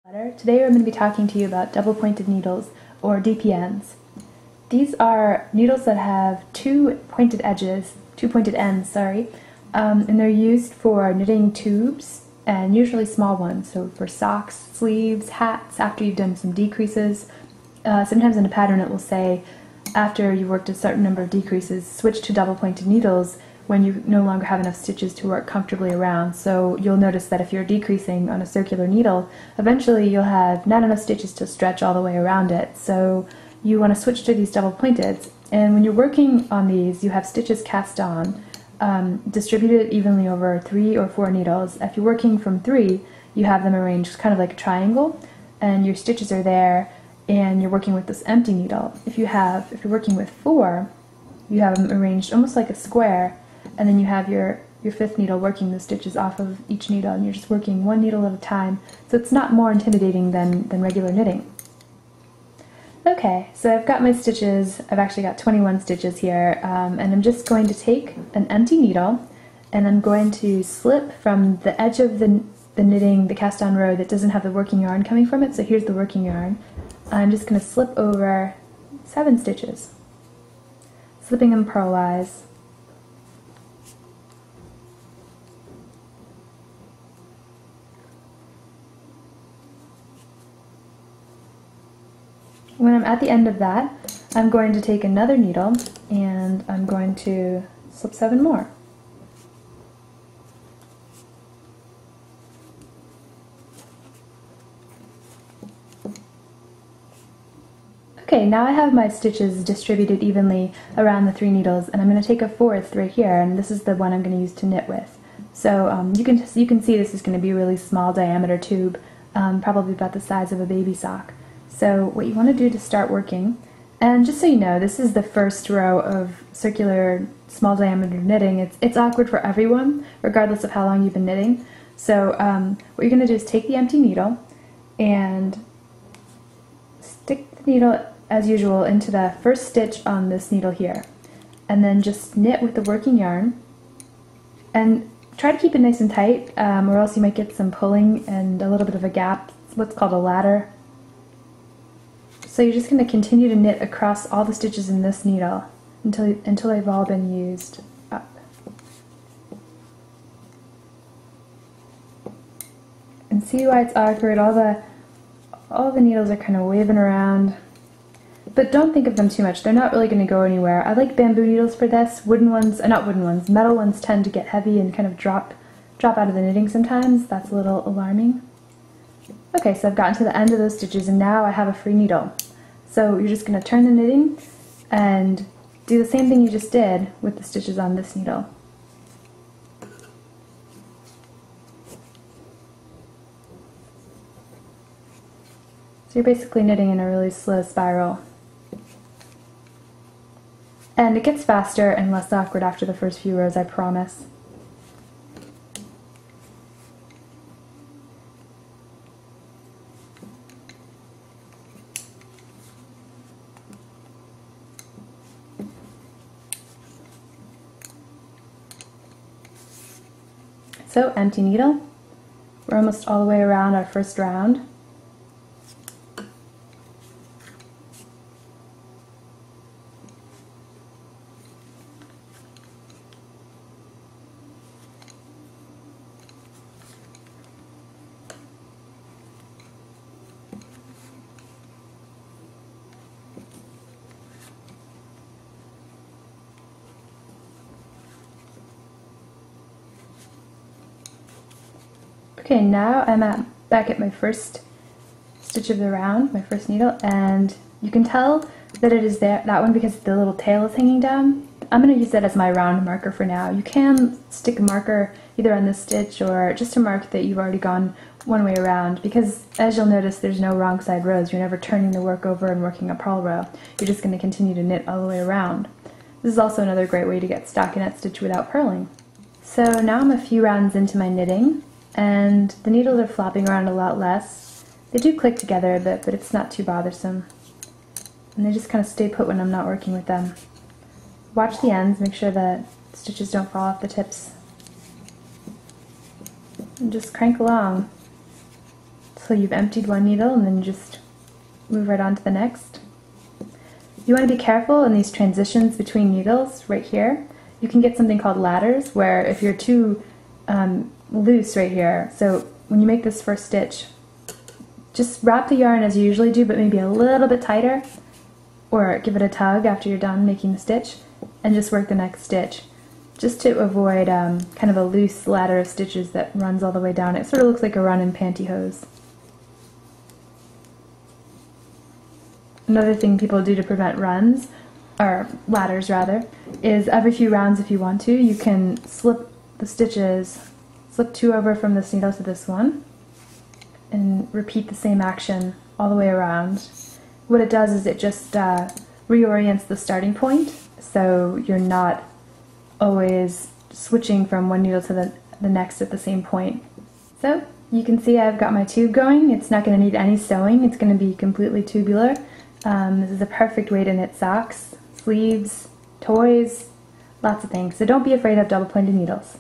Today I'm going to be talking to you about double pointed needles, or DPNs. These are needles that have two pointed ends, and they're used for knitting tubes, and usually small ones, so for socks, sleeves, hats, after you've done some decreases. Sometimes in a pattern it will say, after you've worked a certain number of decreases, switch to double pointed needles when you no longer have enough stitches to work comfortably around. So you'll notice that if you're decreasing on a circular needle, eventually you'll have not enough stitches to stretch all the way around it. So you want to switch to these double pointeds. And when you're working on these, you have stitches cast on, distributed evenly over 3 or 4 needles. If you're working from 3, you have them arranged kind of like a triangle, and your stitches are there, and you're working with this empty needle. If you're working with 4, you have them arranged almost like a square, and then you have your 5th needle working the stitches off of each needle, and you're just working one needle at a time, so it's not more intimidating than regular knitting. Okay, so I've got my stitches. I've actually got 21 stitches here, and I'm just going to take an empty needle, and I'm going to slip from the edge of the knitting, the cast on row that doesn't have the working yarn coming from it, so here's the working yarn. I'm just going to slip over 7 stitches, slipping them purlwise. When I'm at the end of that, I'm going to take another needle and I'm going to slip 7 more. Okay, now I have my stitches distributed evenly around the 3 needles, and I'm going to take a 4th right here, and this is the one I'm going to use to knit with. So you can see this is going to be a really small diameter tube, probably about the size of a baby sock. So what you want to do to start working, and just so you know, this is the first row of circular small diameter knitting. It's awkward for everyone, regardless of how long you've been knitting. So what you're going to do is take the empty needle and stick the needle, as usual, into the first stitch on this needle here, and then just knit with the working yarn, and try to keep it nice and tight, or else you might get some pulling and a little bit of a gap. It's what's called a ladder. So you're just going to continue to knit across all the stitches in this needle until they've all been used up. And see why it's awkward? All the needles are kind of waving around. But don't think of them too much. They're not really going to go anywhere. I like bamboo needles for this. Wooden ones, not wooden ones, metal ones tend to get heavy and kind of drop out of the knitting sometimes. That's a little alarming. Okay, so I've gotten to the end of those stitches, and now I have a free needle. So you're just going to turn the knitting and do the same thing you just did with the stitches on this needle. So you're basically knitting in a really slow spiral. And it gets faster and less awkward after the first few rows, I promise. So, empty needle. We're almost all the way around our first round. Okay, now I'm back at my first stitch of the round, my first needle, and you can tell that it is that one because the little tail is hanging down. I'm going to use that as my round marker for now. You can stick a marker either on this stitch or just to mark that you've already gone one way around, because as you'll notice, there's no wrong side rows. You're never turning the work over and working a purl row. You're just going to continue to knit all the way around. This is also another great way to get stockinette stitch without purling. So now I'm a few rounds into my knitting, and the needles are flopping around a lot less. They do click together a bit, but it's not too bothersome. And they just kind of stay put when I'm not working with them. Watch the ends, make sure that stitches don't fall off the tips. And just crank along. So you've emptied one needle and then you just move right on to the next. You want to be careful in these transitions between needles right here. You can get something called ladders where if you're too loose right here, so when you make this first stitch, just wrap the yarn as you usually do, but maybe a little bit tighter, or give it a tug after you're done making the stitch, and just work the next stitch, just to avoid kind of a loose ladder of stitches that runs all the way down. It sort of looks like a run in pantyhose. Another thing people do to prevent runs, or ladders rather, is every few rounds, if you want to, you can slip the stitches, slip 2 over from this needle to this one, and repeat the same action all the way around. What it does is it just reorients the starting point, so you're not always switching from one needle to the next at the same point. So you can see I've got my tube going. It's not going to need any sewing. It's going to be completely tubular. This is a perfect way to knit socks, sleeves, toys, lots of things. So don't be afraid of double pointed needles.